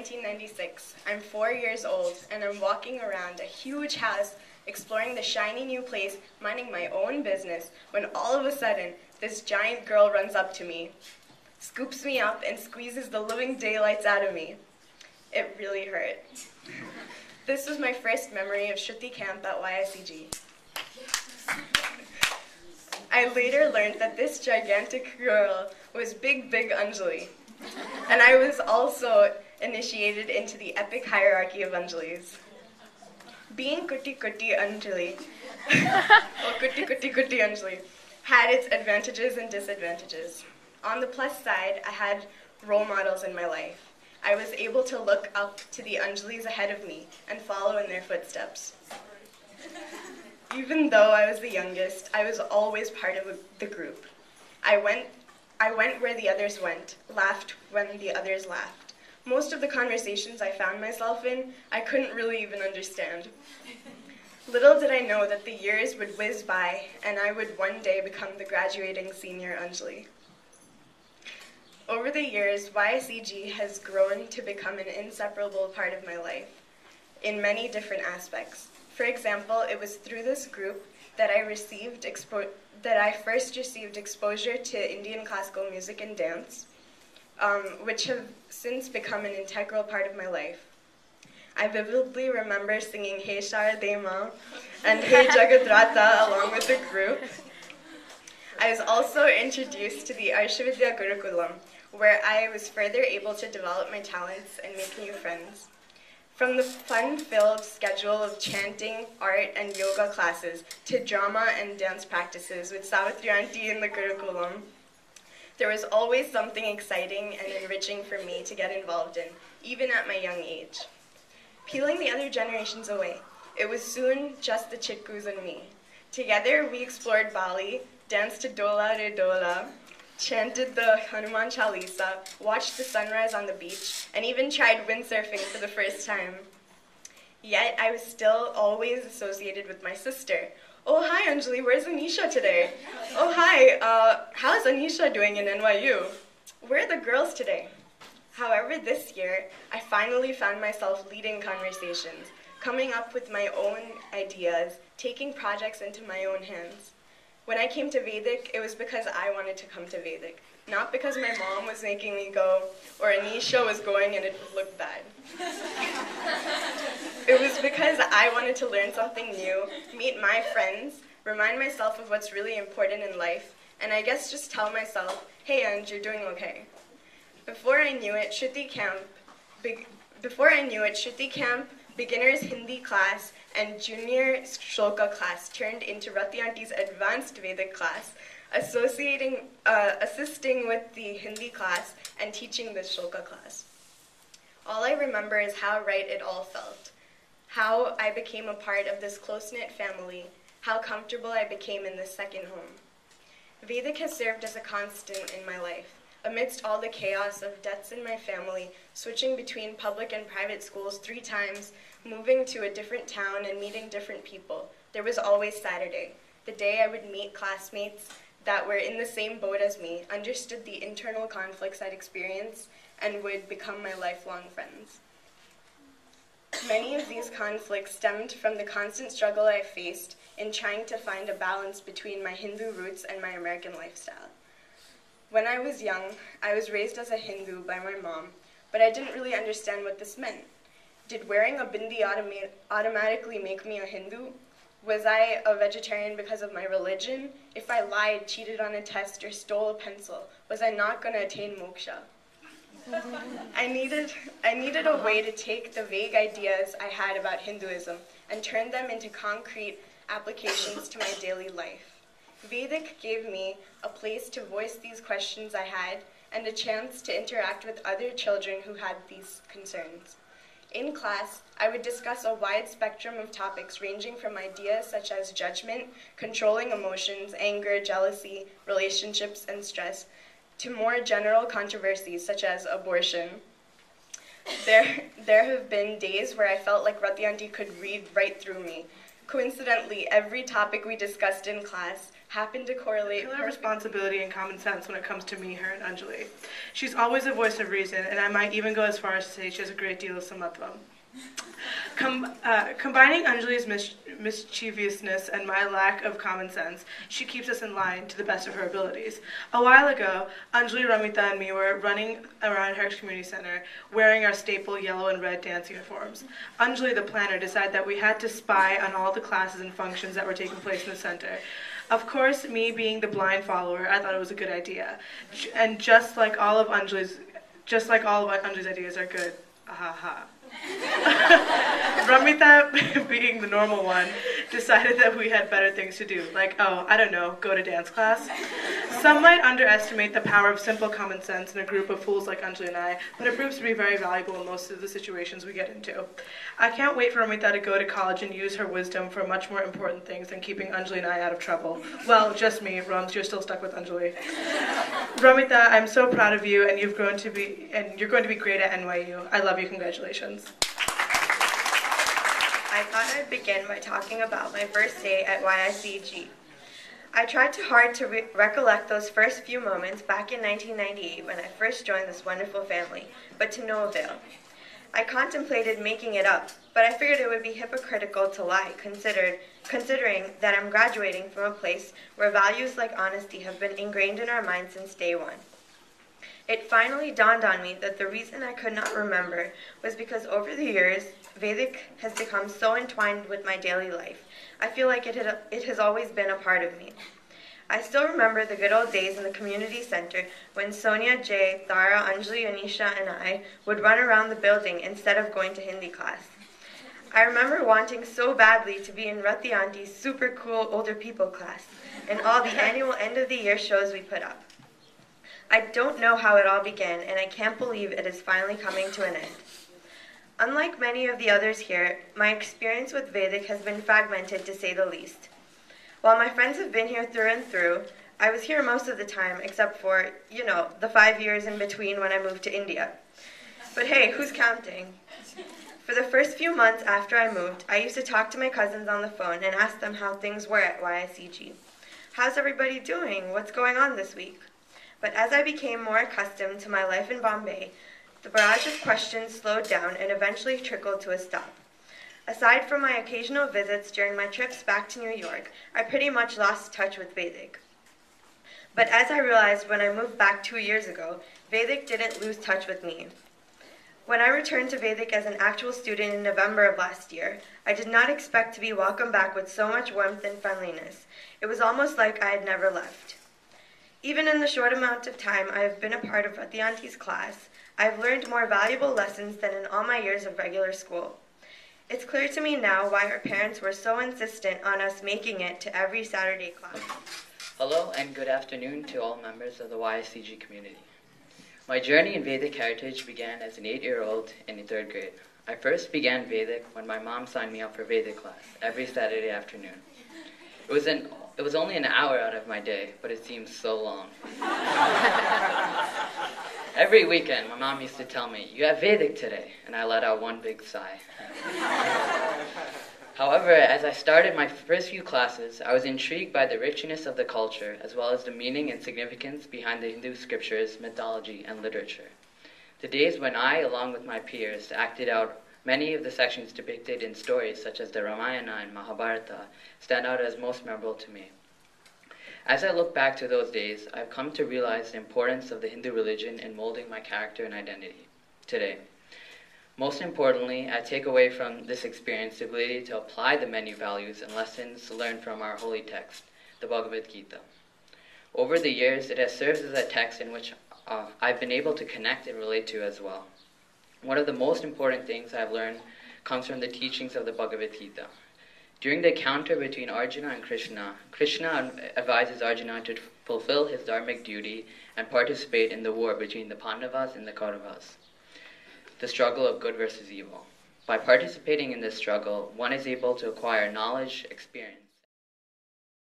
1996. I'm 4 years old, and I'm walking around a huge house, exploring the shiny new place, minding my own business, when all of a sudden, this giant girl runs up to me, scoops me up, and squeezes the living daylights out of me. It really hurt. This was my first memory of Shruti camp at YSEG. I later learned that this gigantic girl was Big Anjali, and I was also initiated into the epic hierarchy of Anjalis. Being Kutti Anjali, or Kutti Anjali, had its advantages and disadvantages. On the plus side, I had role models in my life. I was able to look up to the Anjalis ahead of me and follow in their footsteps. Even though I was the youngest, I was always part of the group. I went where the others went, laughed when the others laughed. Most of the conversations I found myself in, I couldn't really even understand. Little did I know that the years would whiz by, and I would one day become the graduating senior Anjali. Over the years, YSEG has grown to become an inseparable part of my life in many different aspects. For example, it was through this group that I first received exposure to Indian classical music and dance, which have since become an integral part of my life. I vividly remember singing Hey Sharadema and Hey Jagadrata along with the group. I was also introduced to the Arshavidya Gurukulam, where I was further able to develop my talents and make new friends. From the fun-filled schedule of chanting, art, and yoga classes to drama and dance practices with Savitri Auntie in the Gurukulam, there was always something exciting and enriching for me to get involved in, even at my young age. Peeling the other generations away, it was soon just the Chitkus and me. Together, we explored Bali, danced to Dola Re Dola, chanted the Hanuman Chalisa, watched the sunrise on the beach, and even tried windsurfing for the first time. Yet, I was still always associated with my sister. Oh, hi, Anjali, where's Anisha today? Oh, hi, how's Anisha doing in NYU? Where are the girls today? However, this year, I finally found myself leading conversations, coming up with my own ideas, taking projects into my own hands. When I came to Vedic, it was because I wanted to come to Vedic, not because my mom was making me go, or Anisha was going and it would look bad. It was because I wanted to learn something new, meet my friends, remind myself of what's really important in life, and I guess just tell myself, hey Anj, you're doing okay. Before I knew it, Shruti Camp, beginner's Hindi class, and junior Shloka class turned into Rati Auntie's advanced Vedic class, assisting with the Hindi class and teaching the Shloka class. All I remember is how right it all felt, how I became a part of this close-knit family, how comfortable I became in this second home. Vedic has served as a constant in my life. Amidst all the chaos of deaths in my family, switching between public and private schools 3 times, moving to a different town and meeting different people, there was always Saturday, the day I would meet classmates that were in the same boat as me, understood the internal conflicts I'd experienced, and would become my lifelong friends. Many of these conflicts stemmed from the constant struggle I faced in trying to find a balance between my Hindu roots and my American lifestyle. When I was young, I was raised as a Hindu by my mom, but I didn't really understand what this meant. Did wearing a bindi automatically make me a Hindu? Was I a vegetarian because of my religion? If I lied, cheated on a test, or stole a pencil, was I not going to attain moksha? I needed a way to take the vague ideas I had about Hinduism and turn them into concrete applications to my daily life. Vedic gave me a place to voice these questions I had and a chance to interact with other children who had these concerns. In class, I would discuss a wide spectrum of topics ranging from ideas such as judgment, controlling emotions, anger, jealousy, relationships, and stress, to more general controversies such as abortion. There have been days where I felt like Rati Auntie could read right through me. Coincidentally, every topic we discussed in class happen to correlate Pillar of responsibility and common sense when it comes to me, her, and Anjali. She's always a voice of reason, and I might even go as far as to say she has a great deal of samatvam. Combining Anjali's mischievousness and my lack of common sense, she keeps us in line to the best of her abilities. A while ago, Anjali, Ramita, and me were running around Heritage Community Center wearing our staple yellow and red dance uniforms. Anjali, the planner, decided that we had to spy on all the classes and functions that were taking place in the center. Of course, me being the blind follower, I thought it was a good idea. And just like all of Anjali's ideas are good, Ramita, being the normal one, decided that we had better things to do, like, go to dance class. Some might underestimate the power of simple common sense in a group of fools like Anjali and I, but it proves to be very valuable in most of the situations we get into. I can't wait for Ramita to go to college and use her wisdom for much more important things than keeping Anjali and I out of trouble. Well, just me, Rams, you're still stuck with Anjali. Ramita, I'm so proud of you, and you're going to be great at NYU. I love you, congratulations. I thought I'd begin by talking about my first day at YICG. I tried hard to recollect those first few moments back in 1998 when I first joined this wonderful family, but to no avail. I contemplated making it up, but I figured it would be hypocritical to lie, considering that I'm graduating from a place where values like honesty have been ingrained in our minds since day one. It finally dawned on me that the reason I could not remember was because over the years, Vedic has become so entwined with my daily life. I feel like it has always been a part of me. I still remember the good old days in the community center when Sonia, Jay, Tara, Anjali, Anisha, and I would run around the building instead of going to Hindi class. I remember wanting so badly to be in Rati Auntie's super cool older people class and all the annual end of the year shows we put up. I don't know how it all began, and I can't believe it is finally coming to an end. Unlike many of the others here, my experience with Vedic has been fragmented to say the least. While my friends have been here through and through, I was here most of the time except for, the 5 years in between when I moved to India. But hey, who's counting? For the first few months after I moved, I used to talk to my cousins on the phone and ask them how things were at YICG. How's everybody doing? What's going on this week? But as I became more accustomed to my life in Bombay, the barrage of questions slowed down and eventually trickled to a stop. Aside from my occasional visits during my trips back to New York, I pretty much lost touch with Vedic. But as I realized when I moved back 2 years ago, Vedic didn't lose touch with me. When I returned to Vedic as an actual student in November of last year, I did not expect to be welcomed back with so much warmth and friendliness. It was almost like I had never left. Even in the short amount of time I have been a part of Rati Auntie's class, I have learned more valuable lessons than in all my years of regular school. It's clear to me now why our parents were so insistent on us making it to every Saturday class. Hello and good afternoon to all members of the YICG community. My journey in Vedic heritage began as an 8-year-old in the 3rd grade. I first began Vedic when my mom signed me up for Vedic class every Saturday afternoon. It was only an hour out of my day, but it seemed so long. Every weekend, my mom used to tell me, "You have Vedic today," and I let out one big sigh. However, as I started my first few classes, I was intrigued by the richness of the culture, as well as the meaning and significance behind the Hindu scriptures, mythology, and literature. The days when I, along with my peers, acted out many of the sections depicted in stories such as the Ramayana and Mahabharata stand out as most memorable to me. As I look back to those days, I've come to realize the importance of the Hindu religion in molding my character and identity today. Most importantly, I take away from this experience the ability to apply the many values and lessons learned from our holy text, the Bhagavad Gita. Over the years, it has served as a text in which I've been able to connect and relate to as well. One of the most important things I've learned comes from the teachings of the Bhagavad Gita. During the encounter between Arjuna and Krishna, Krishna advises Arjuna to fulfill his dharmic duty and participate in the war between the Pandavas and the Kauravas, the struggle of good versus evil. By participating in this struggle, one is able to acquire knowledge, experience,